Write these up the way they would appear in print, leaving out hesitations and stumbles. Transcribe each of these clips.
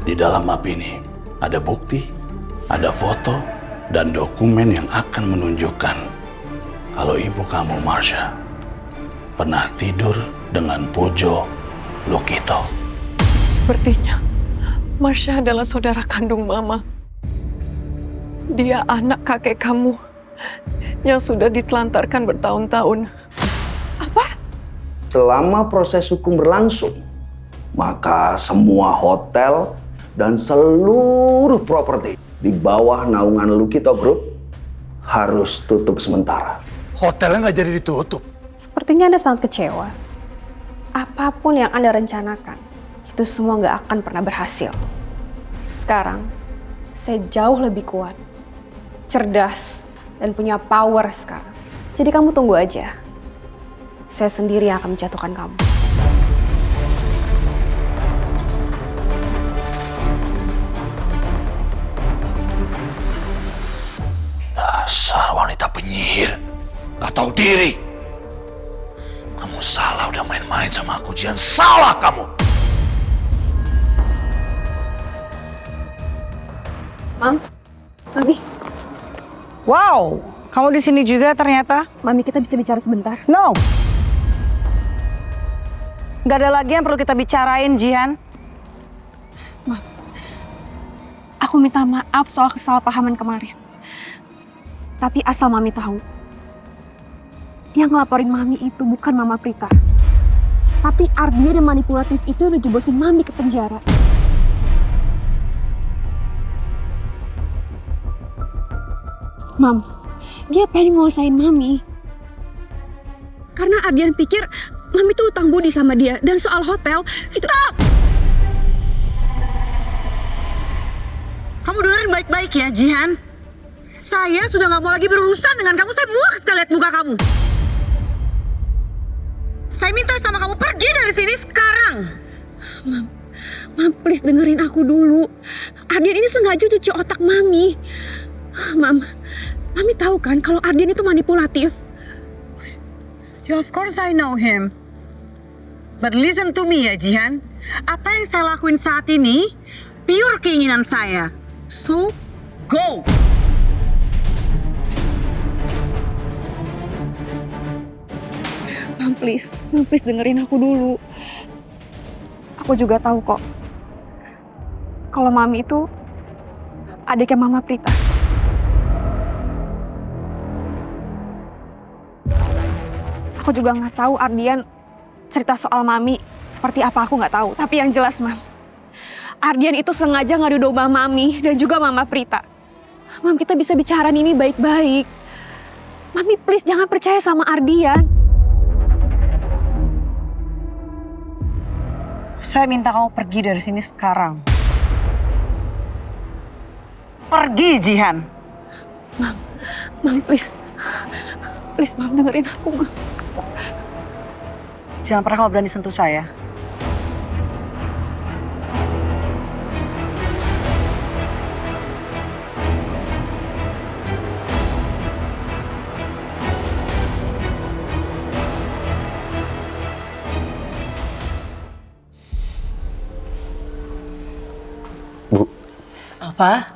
Di dalam map ini ada bukti, ada foto, dan dokumen yang akan menunjukkan kalau ibu kamu, Marsha, pernah tidur dengan Pujo Lukito. Sepertinya Marsha adalah saudara kandung Mama. Dia anak kakek kamu yang sudah ditelantarkan bertahun-tahun. Apa? Selama proses hukum berlangsung, maka semua hotel dan seluruh properti di bawah naungan Lukito Group harus tutup sementara. Hotelnya nggak jadi ditutup. Sepertinya Anda sangat kecewa. Apapun yang Anda rencanakan, itu semua nggak akan pernah berhasil. Sekarang, saya jauh lebih kuat, cerdas, dan punya power sekarang. Jadi kamu tunggu aja. Saya sendiri yang akan menjatuhkan kamu. Dasar wanita penyihir, gak tahu diri. Kamu salah udah main-main sama aku, Jihan. Salah kamu. Mam, Mami. Wow, kamu di sini juga ternyata. Mami, kita bisa bicara sebentar. No. Gak ada lagi yang perlu kita bicarain, Jihan. Aku minta maaf soal kesalahpahaman kemarin. Tapi asal Mami tahu, yang ngelaporin Mami itu bukan Mama Prita. Tapi Ardian yang manipulatif itu udah jebosin Mami ke penjara. Mam, dia pengen nguasain Mami. Karena Ardian pikir Mami tuh utang budi sama dia. Dan soal hotel, stop! Kamu dengerin baik-baik ya, Jihan. Saya sudah nggak mau lagi berurusan dengan kamu. Saya muak sekali lihat muka kamu. Saya minta sama kamu pergi dari sini sekarang. Mam, please dengerin aku dulu. Ardian ini sengaja cuci otak Mami. Mami tahu kan kalau Ardian itu manipulatif. Yeah, of course I know him. But listen to me ya, Jihan. Apa yang saya lakuin saat ini, pure keinginan saya. So, go! Mam, please dengerin aku dulu. Aku juga tahu kok, kalau Mami itu adiknya Mama Prita. Aku juga nggak tahu Ardian cerita soal Mami seperti apa, aku nggak tahu. Tapi yang jelas, Mam, Ardian itu sengaja ngadu domba Mami dan juga Mama Prita. Mam, kita bisa bicara ini baik-baik. Mami, please jangan percaya sama Ardian. Saya minta kamu pergi dari sini sekarang. Pergi, Jihan. Mam, please. Please, Mam, dengerin aku, Mam. Jangan pernah kamu berani sentuh saya. Bu. Alfa?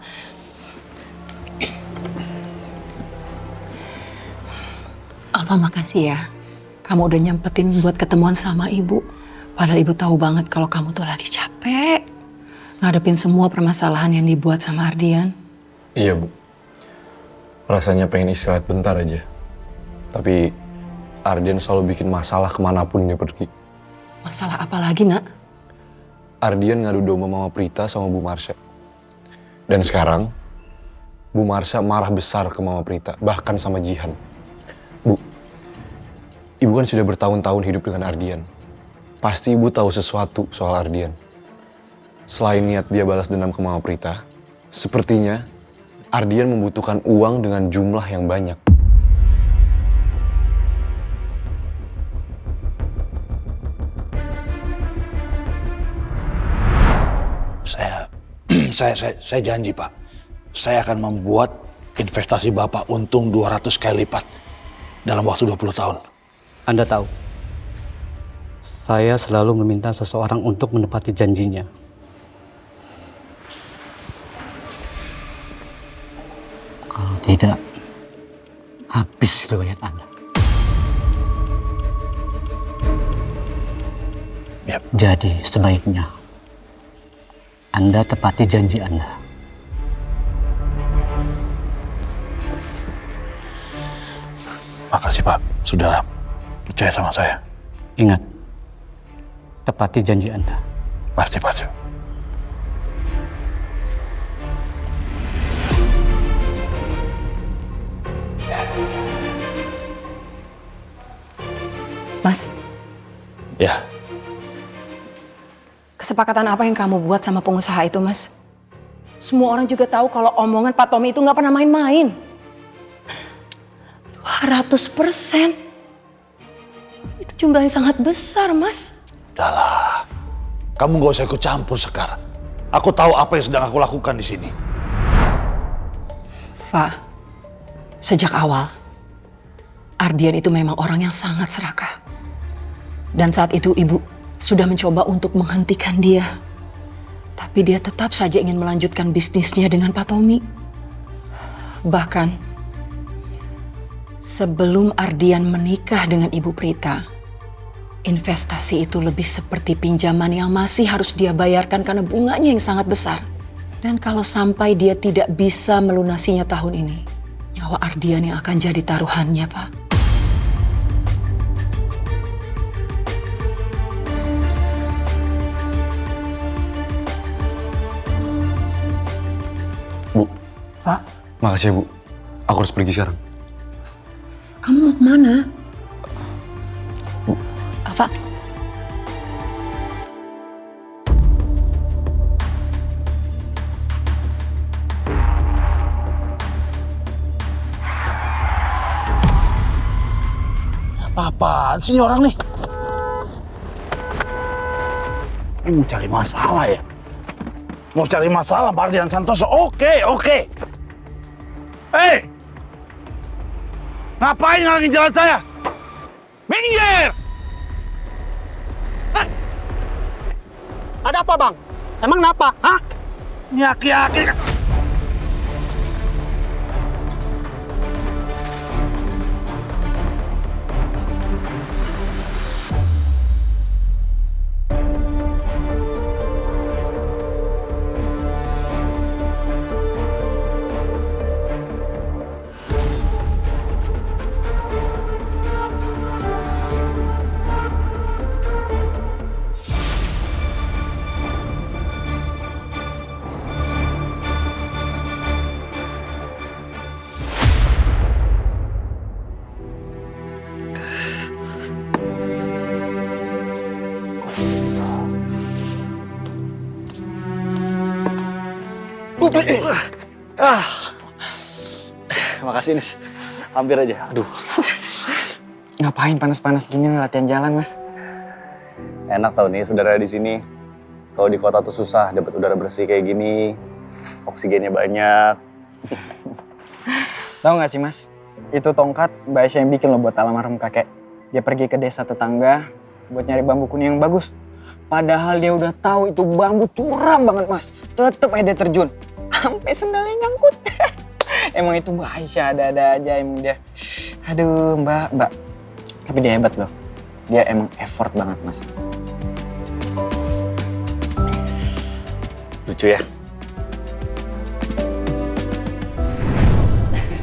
Alfa, makasih ya. Kamu udah nyempetin buat ketemuan sama ibu. Padahal ibu tahu banget kalau kamu tuh lagi capek ngadepin semua permasalahan yang dibuat sama Ardian. Iya, Bu. Rasanya pengen istirahat bentar aja. Tapi Ardian selalu bikin masalah kemanapun dia pergi. Masalah apa lagi, Nak? Ardian ngadu domba Mama Prita sama Bu Marsha. Dan sekarang, Bu Marsha marah besar ke Mama Prita, bahkan sama Jihan. Bu, Ibu kan sudah bertahun-tahun hidup dengan Ardian. Pasti Ibu tahu sesuatu soal Ardian. Selain niat dia balas dendam ke Mama Prita, sepertinya Ardian membutuhkan uang dengan jumlah yang banyak. Saya janji, Pak. Saya akan membuat investasi Bapak untung 200 kali lipat dalam waktu 20 tahun. Anda tahu, saya selalu meminta seseorang untuk menepati janjinya. Tapi Anda selalu gagal. Saya selalu meminta seseorang untuk menepati janjinya. Tapi Anda selalu gagal. Anda tahu, saya selalu meminta seseorang untuk menepati janjinya. Tapi Anda selalu gagal. Anda tahu, saya selalu meminta seseorang untuk menepati janjinya. Tapi Anda selalu gagal. tidak habis riwayat Anda. Yap. Jadi sebaiknya Anda tepati janji Anda. Makasih Pak, sudah percaya sama saya. Ingat, tepati janji Anda. Pasti, pasti. Mas, Ya, kesepakatan apa yang kamu buat sama pengusaha itu, Mas? Semua orang juga tahu kalau omongan Pak Tommy itu nggak pernah main-main. 200%. Itu jumlah yang sangat besar, Mas. Udahlah, kamu gak usah ikut campur Sekar. Aku tahu apa yang sedang aku lakukan di sini. Pak, sejak awal, Ardian itu memang orang yang sangat serakah. Dan saat itu Ibu sudah mencoba untuk menghentikan dia. Tapi dia tetap saja ingin melanjutkan bisnisnya dengan Pak Tommy. Bahkan, sebelum Ardian menikah dengan Ibu Prita, investasi itu lebih seperti pinjaman yang masih harus dia bayarkan karena bunganya yang sangat besar. Dan kalau sampai dia tidak bisa melunasinya tahun ini, nyawa Ardian yang akan jadi taruhannya, Pak. Bu, Pak, makasih ya Bu. Aku harus pergi sekarang. kamu mau kemana? Alfa. apa-apaan sih ini orang nih? Ini mau cari masalah ya? Mau cari masalah Pak Ardian Santoso? Oke. Hei! Ngapain ngalangin jalan saya? Minggir! Ada apa, Bang? Emang kenapa? Hah? Ini aki-aki. Makasih Nis, hampir aja. Aduh, Ngapain panas-panas gini latihan jalan, Mas? enak tau nih saudara di sini. Kalau di kota tuh susah dapat udara bersih kayak gini, oksigennya banyak. Tahu nggak sih Mas, itu tongkat Mbak Aisyah yang bikin loh buat almarhum kakek. Dia pergi ke desa tetangga buat nyari bambu kuning yang bagus. Padahal dia udah tahu itu bambu curam banget Mas. Tetep aja dia terjun, sampai sendalnya nyangkut. Emang itu Mbak Aisyah ada-ada aja emang dia. Aduh Mbak. Tapi dia hebat loh. Dia emang effort banget Mas. Lucu ya?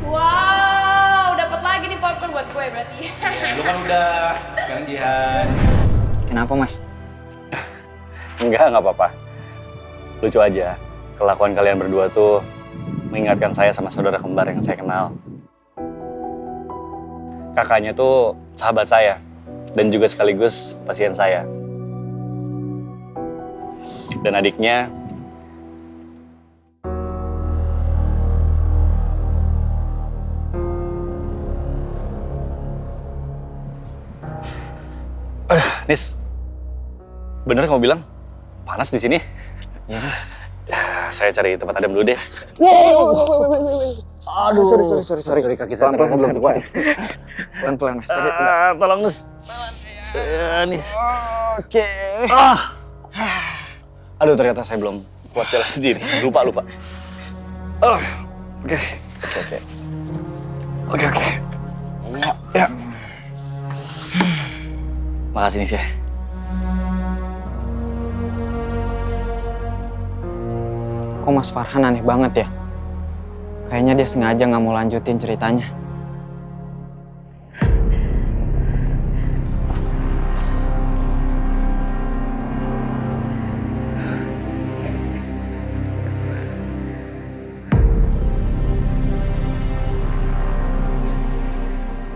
Wow, dapat lagi nih popcorn buat gue berarti. Lu kan udah, sekarang Jihan. Kenapa Mas? Enggak apa-apa. Lucu aja. Kelakuan kalian berdua tuh mengingatkan saya sama saudara kembar yang saya kenal. Kakaknya tuh sahabat saya dan juga sekaligus pasien saya. Dan adiknya Nis, bener kamu bilang panas di sini? Iya Mas. Ya, saya cari tempat adem dulu deh. Aduh, sorry. Kaki saya Pelan-pelan belum kuat. Pelan-pelan Mas. Sorry. Tolong Nis. Nis. Oke. Aduh, ternyata saya belum kuat jalan sendiri. Lupa. Oke. Oke. Ya. Makasih nih, Syah. Kok Mas Farhan aneh banget ya? Kayaknya dia sengaja nggak mau lanjutin ceritanya.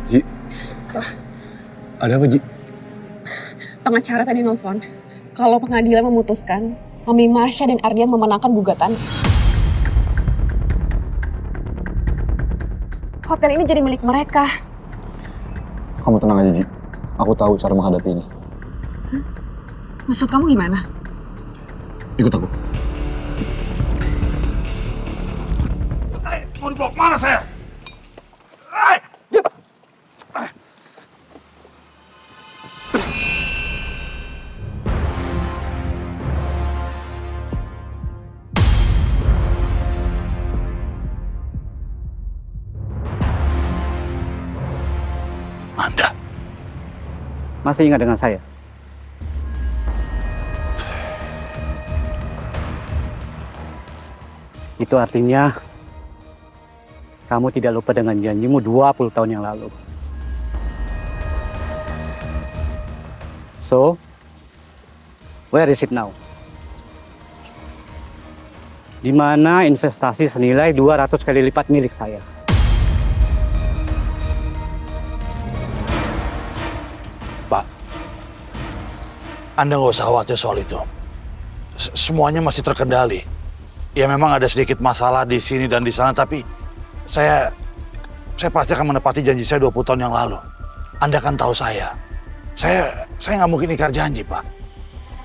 Ji, ada apa Ji? Pengacara tadi nelfon. Kalau pengadilan memutuskan, Mami Marsha dan Ardian memenangkan gugatan. Hotel ini jadi milik mereka. Kamu tenang aja Ji, aku tahu cara menghadapi ini. Maksud kamu gimana? Ikut aku. Mau dibawa kemana saya? Anda, Masih ingat dengan saya? Itu artinya kamu tidak lupa dengan janjimu 20 tahun yang lalu. So, where is it now? Di mana investasi senilai 200 kali lipat milik saya? Pak, Anda nggak usah khawatir soal itu. Semuanya masih terkendali. Ya memang ada sedikit masalah di sini dan di sana, tapi saya pasti akan menepati janji saya 20 tahun yang lalu. Anda kan tahu saya. Saya nggak mungkin ingkar janji, Pak.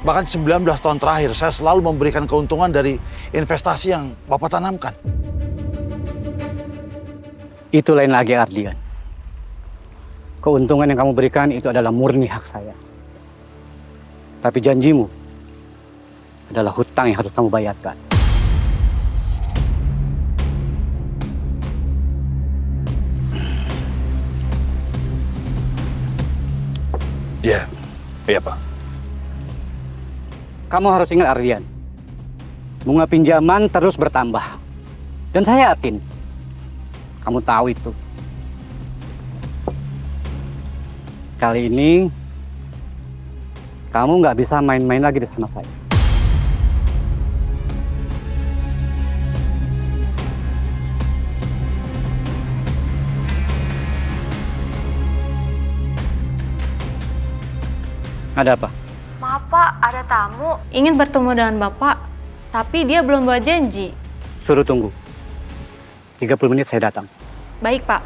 Bahkan 19 tahun terakhir, saya selalu memberikan keuntungan dari investasi yang Bapak tanamkan. Itu lain lagi, Ardian. Keuntungan yang kamu berikan itu adalah murni hak saya. Tapi janjimu adalah hutang yang harus kamu bayarkan. Iya Pak. Kamu harus ingat, Ardian. Bunga pinjaman terus bertambah. Dan saya yakin kamu tahu itu. Kali ini kamu nggak bisa main-main lagi di sana saya. Ada apa? Maaf Pak, ada tamu ingin bertemu dengan Bapak, tapi dia belum bawa janji. Suruh tunggu. 30 menit saya datang. Baik Pak.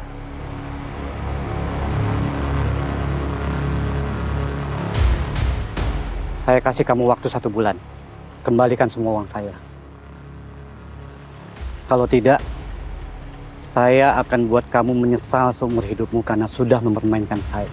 Saya kasih kamu waktu 1 bulan. Kembalikan semua uang saya. Kalau tidak, saya akan buat kamu menyesal seumur hidupmu karena sudah mempermainkan saya.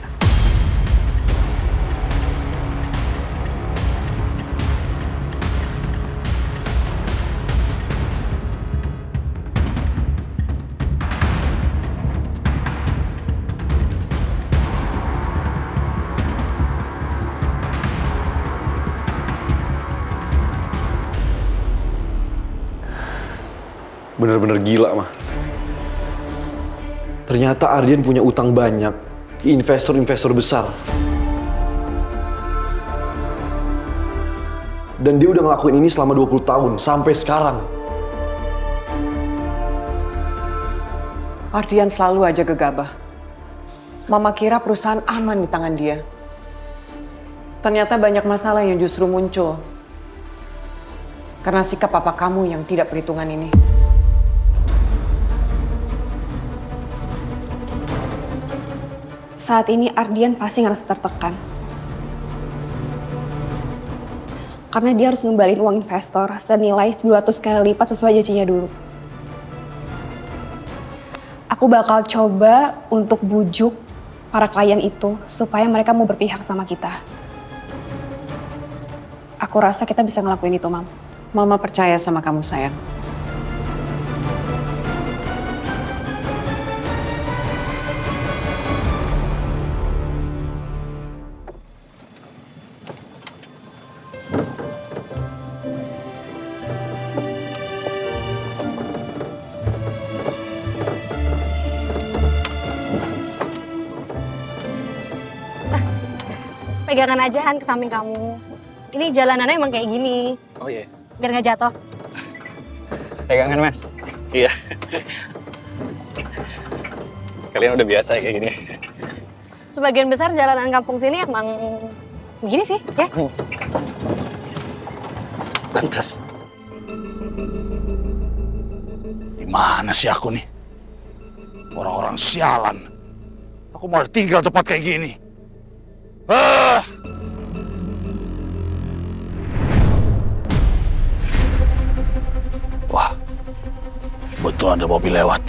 Bener-bener gila, Mah. Ternyata Ardian punya utang banyak ke investor-investor besar. Dan dia udah ngelakuin ini selama 20 tahun, sampai sekarang. Ardian selalu aja gegabah. Mama kira perusahaan aman di tangan dia. Ternyata banyak masalah yang justru muncul. Karena sikap papa kamu yang tidak perhitungan ini. Saat ini Ardian pasti ngerasa tertekan. Karena dia harus ngembaliin uang investor senilai 200 kali lipat sesuai janjinya dulu. Aku bakal coba untuk bujuk para klien itu supaya mereka mau berpihak sama kita. Aku rasa kita bisa ngelakuin itu, Mam. Mama percaya sama kamu, sayang. pegangan aja Han ke samping kamu. Ini jalanannya emang kayak gini. Oh iya. Biar nggak jatuh. Pegangan Mas. Iya. Kalian udah biasa ya kayak gini. Sebagian besar jalanan kampung sini emang begini sih, ya. Pantas. Gimana sih aku nih? Orang-orang sialan. Aku malah tinggal tempat kayak gini. Wah, betul ada mobil lewat.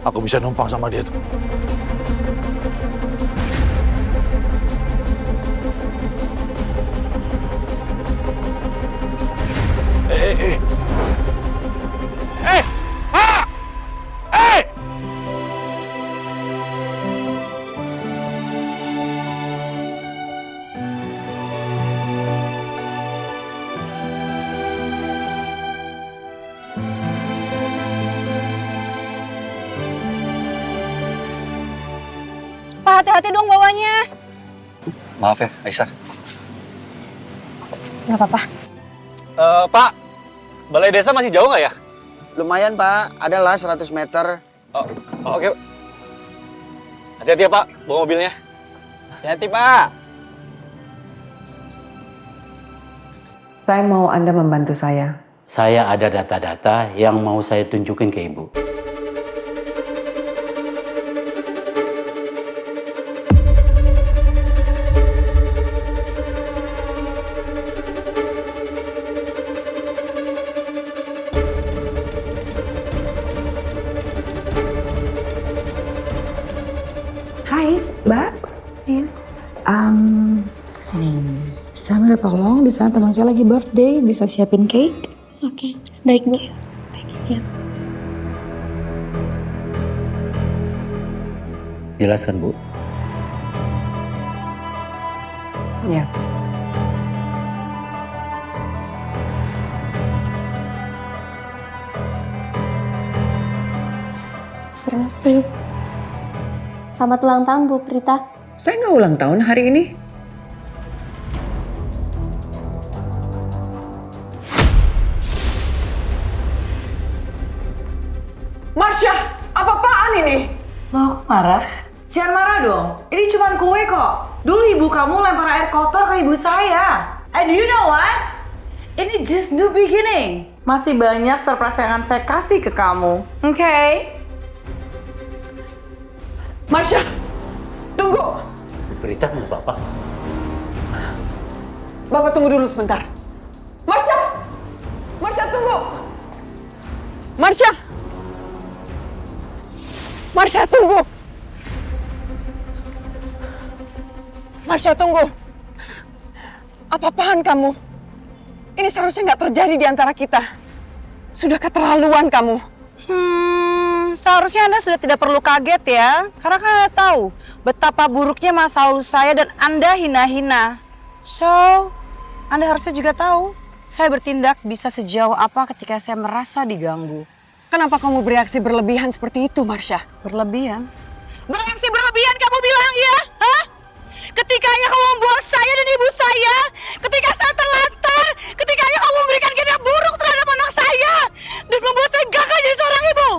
Aku bisa numpang sama dia tuh. Pak, hati-hati dong bawanya. Maaf ya, Aisyah. Nggak apa-apa. Pak, balai desa masih jauh nggak ya? Lumayan Pak, adalah 100 meter. Oh, oke. Hati-hati ya Pak, bawa mobilnya. Hati-hati Pak. Saya mau Anda membantu saya. Saya ada data-data yang mau saya tunjukin ke Ibu. Hai, Mbak. Iya. Sini. Saya minta tolong, di sana teman saya lagi birthday, bisa siapin cake? Oke, baik Bu. Baik, siap. Jelaskan, Bu. Ya. Terima kasih. Selamat ulang tahun Bu Prita. Saya nggak ulang tahun hari ini. Marsha, apa-apaan ini? Loh, kok marah? Jangan marah dong. Ini cuma kue kok. Dulu ibu kamu lempar air kotor ke ibu saya. And you know what? Ini just new beginning. Masih banyak surprise yang akan saya kasih ke kamu. Oke? Marsha, tunggu. Berita nggak apa-apa. Bapak tunggu dulu sebentar. Marsha! Marsha, tunggu! Marsha! Marsha, tunggu! Marsha, tunggu! Apa-apaan kamu? Ini seharusnya nggak terjadi di antara kita. Sudah keterlaluan kamu. Seharusnya Anda sudah tidak perlu kaget ya. Karena kan Anda tahu betapa buruknya masa lalu saya dan Anda hina-hina. So, Anda harusnya juga tahu saya bertindak bisa sejauh apa ketika saya merasa diganggu. Kenapa kamu bereaksi berlebihan seperti itu, Marsha? Berlebihan? Bereaksi berlebihan kamu bilang ya? Hah? Ketika ayah kamu membuang saya dan ibu saya, ketika saya terlantar, ketika ayah kamu memberikan kinerja buruk terhadap anak saya, dan membuat saya gagal jadi seorang ibu.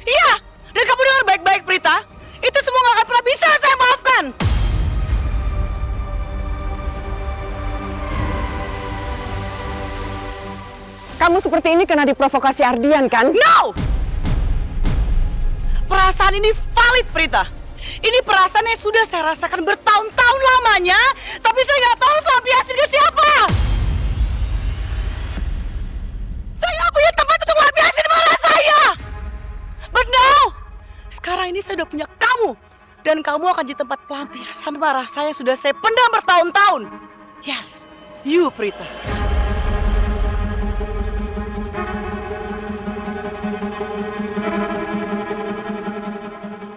Iya, dan kamu dengar baik-baik Prita, itu semua gak akan pernah bisa saya maafkan. Kamu seperti ini karena diprovokasi Ardian, kan? No! Perasaan ini valid, Prita. Ini perasaan yang sudah saya rasakan bertahun-tahun lamanya, tapi saya nggak tahu harus lampiasin ke siapa. Saya nggak punya tempat untuk lampiasin marah saya. But now, sekarang ini saya udah punya kamu. Dan kamu akan jadi tempat pelampiasan marah saya sudah saya pendam bertahun-tahun. Yes, you, Prita.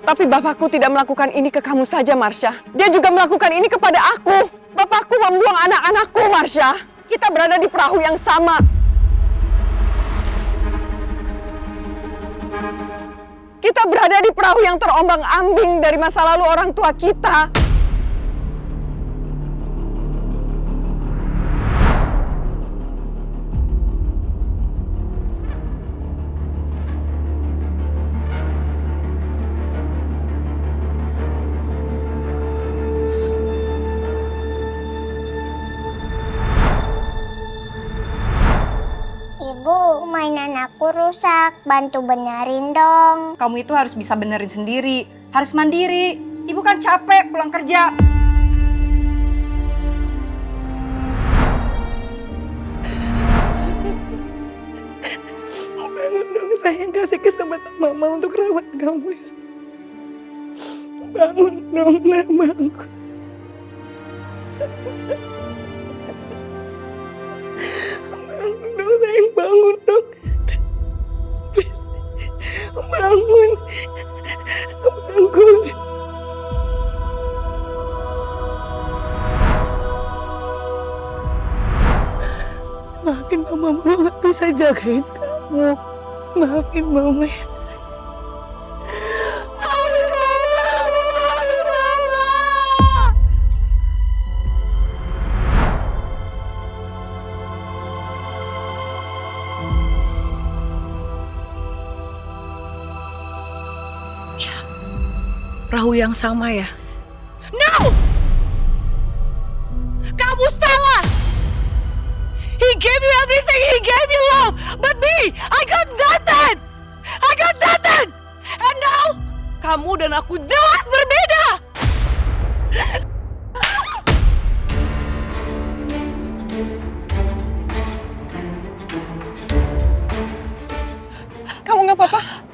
Tapi bapakku tidak melakukan ini ke kamu saja, Marsha. Dia juga melakukan ini kepada aku. Bapakku membuang anak-anakku, Marsha. Kita berada di perahu yang sama. Kita berada di perahu yang terombang-ambing dari masa lalu orang tua kita. Ibu, mainan aku rusak. Bantu benerin dong. Kamu itu harus bisa benerin sendiri, harus mandiri. Ibu kan capek pulang kerja. Bangun dong, sayang, kasih kesempatan mama untuk rawat kamu ya. Bangun dong, nak, bangun. Bangun dong, sayang, bangun dong. Please, bangun. Bangun. Maafin mama gak bisa jagain kamu. Maafin mama ya. Perahu yang sama ya? No! Kamu salah! He gave you everything, he gave you love. But me, I got nothing! I got nothing! And now, kamu dan aku jelas berbeda! Kamu gak apa-apa?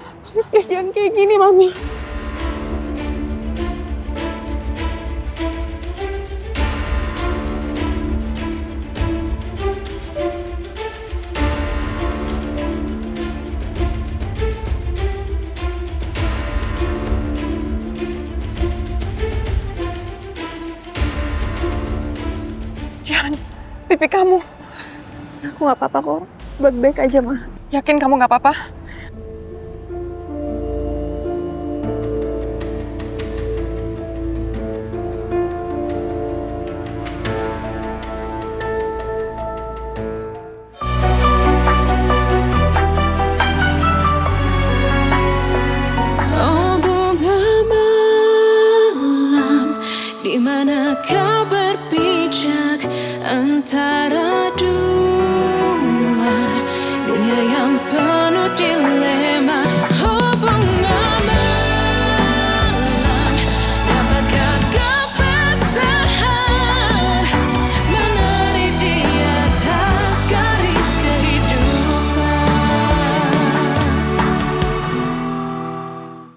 Please jangan kayak gini, Mami. Jangan, pipi kamu. Aku gak apa-apa kok. Baik-baik aja, Ma. Yakin kamu gak apa-apa? Oh bunga malam, di mana kau berpijak antara